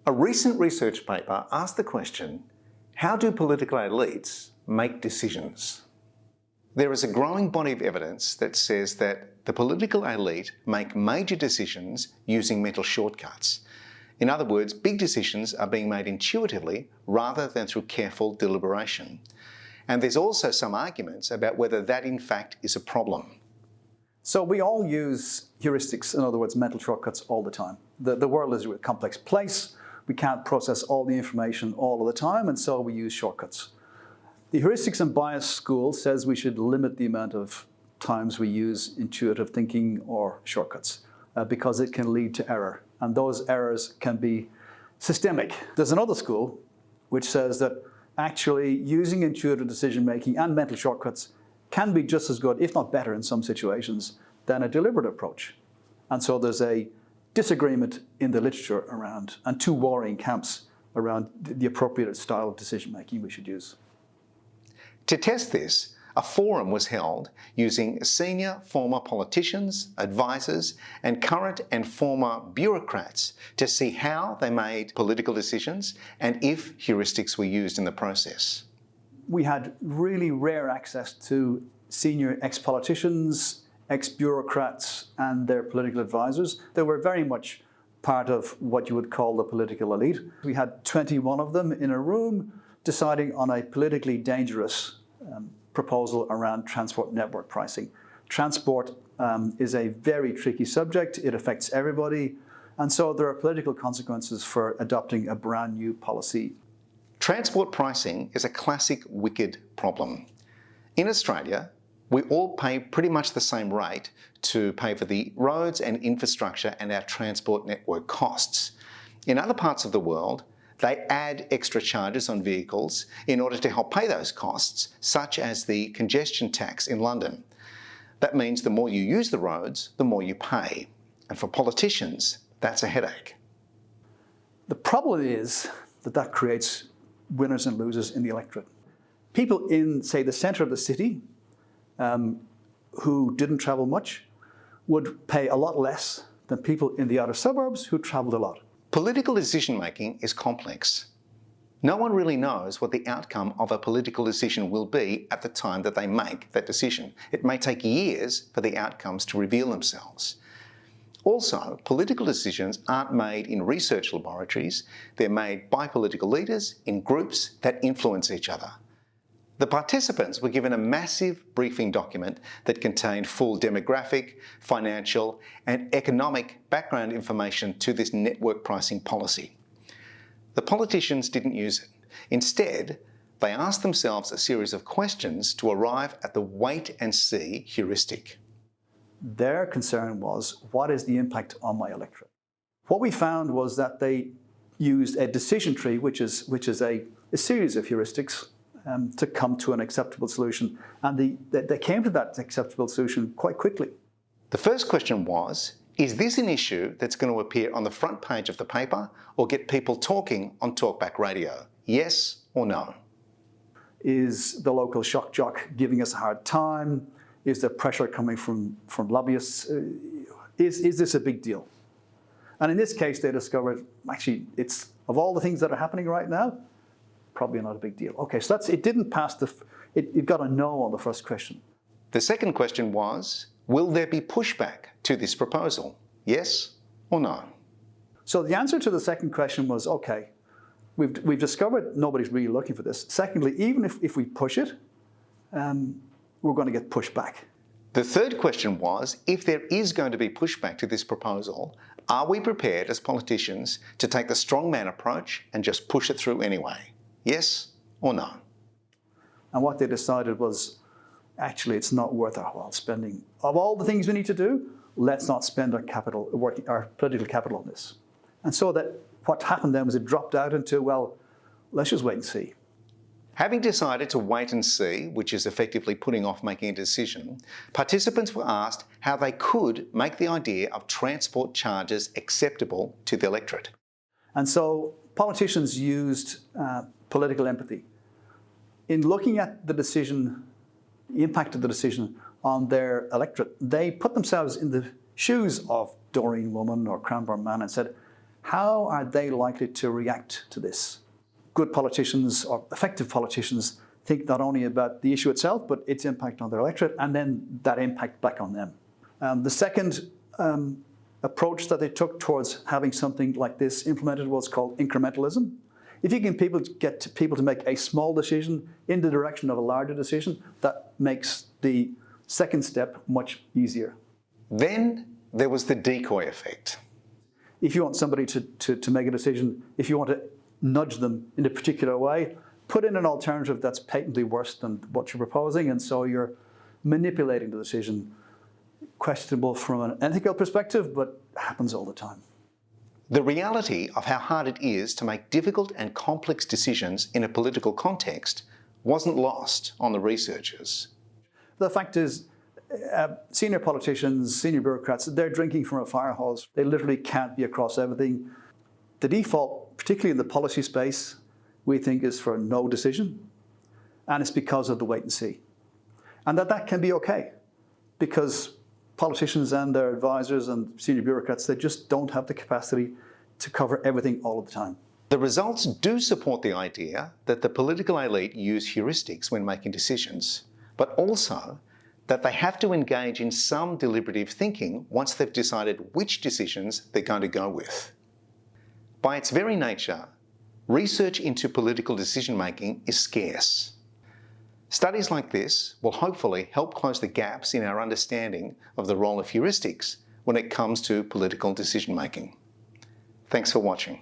A recent research paper asked the question, how do political elites make decisions? There is a growing body of evidence that says that the political elite make major decisions using mental shortcuts. In other words, big decisions are being made intuitively rather than through careful deliberation. And there's also some arguments about whether that in fact is a problem. So we all use heuristics, in other words, mental shortcuts all the time. The world is a complex place. We can't process all the information all of the time, and so we use shortcuts. The heuristics and bias school says we should limit the amount of times we use intuitive thinking or shortcuts because it can lead to error, and those errors can be systemic. There's another school which says that actually using intuitive decision-making and mental shortcuts can be just as good, if not better in some situations, than a deliberate approach. And so there's a disagreement in the literature around, and two warring camps around the appropriate style of decision-making we should use. To test this, a forum was held using senior former politicians, advisors, and current and former bureaucrats to see how they made political decisions and if heuristics were used in the process. We had really rare access to senior ex-politicians, ex-bureaucrats, and their political advisors. They were very much part of what you would call the political elite. We had 21 of them in a room deciding on a politically dangerous proposal around transport network pricing. Transport is a very tricky subject. It affects everybody. And so there are political consequences for adopting a brand new policy. Transport pricing is a classic wicked problem. In Australia, we all pay pretty much the same rate to pay for the roads and infrastructure and our transport network costs. In other parts of the world, they add extra charges on vehicles in order to help pay those costs, such as the congestion tax in London. That means the more you use the roads, the more you pay. And for politicians, that's a headache. The problem is that creates winners and losers in the electorate. People in, say, the centre of the city who didn't travel much would pay a lot less than people in the outer suburbs who travelled a lot. Political decision-making is complex. No one really knows what the outcome of a political decision will be at the time that they make that decision. It may take years for the outcomes to reveal themselves. Also, political decisions aren't made in research laboratories. They're made by political leaders in groups that influence each other. The participants were given a massive briefing document that contained full demographic, financial, and economic background information to this network pricing policy. The politicians didn't use it. Instead, they asked themselves a series of questions to arrive at the wait and see heuristic. Their concern was, what is the impact on my electorate? What we found was that they used a decision tree, which is a series of heuristics to come to an acceptable solution. And they came to that acceptable solution quite quickly. The first question was, is this an issue that's going to appear on the front page of the paper or get people talking on talkback radio? Yes or no? Is the local shock jock giving us a hard time? Is there pressure coming from lobbyists? Is this a big deal? And in this case, they discovered, actually, it's, of all the things that are happening right now, probably not a big deal. Okay, so it didn't pass it got a no on the first question. The second question was, will there be pushback to this proposal? Yes or no? So the answer to the second question was, okay, we've discovered nobody's really looking for this. Secondly, even if we push it, we're going to get pushback. The third question was, if there is going to be pushback to this proposal, are we prepared as politicians to take the strongman approach and just push it through anyway? Yes or no? And what they decided was, actually, it's not worth our while spending. Of all the things we need to do, let's not spend our political capital on this. And so that what happened then was it dropped out into, well, let's just wait and see. Having decided to wait and see, which is effectively putting off making a decision, participants were asked how they could make the idea of transport charges acceptable to the electorate. And so politicians used political empathy. In looking at the decision, the impact of the decision on their electorate, they put themselves in the shoes of Doreen Woman or Cranbourne Man and said, how are they likely to react to this? Good politicians or effective politicians think not only about the issue itself, but its impact on their electorate, and then that impact back on them. The second approach that they took towards having something like this implemented was called incrementalism. If you can get people to make a small decision in the direction of a larger decision, that makes the second step much easier. Then there was the decoy effect. If you want somebody to make a decision, if you want to nudge them in a particular way, put in an alternative that's patently worse than what you're proposing, and so you're manipulating the decision. Questionable from an ethical perspective, but happens all the time. The reality of how hard it is to make difficult and complex decisions in a political context wasn't lost on the researchers. The fact is, senior politicians, senior bureaucrats, they're drinking from a fire hose. They literally can't be across everything. The default, particularly in the policy space, we think is for no decision, and it's because of the wait and see. And that can be okay, because politicians and their advisors and senior bureaucrats, they just don't have the capacity to cover everything all of the time. The results do support the idea that the political elite use heuristics when making decisions, but also that they have to engage in some deliberative thinking once they've decided which decisions they're going to go with. By its very nature, research into political decision-making is scarce. Studies like this will hopefully help close the gaps in our understanding of the role of heuristics when it comes to political decision-making. Thanks for watching.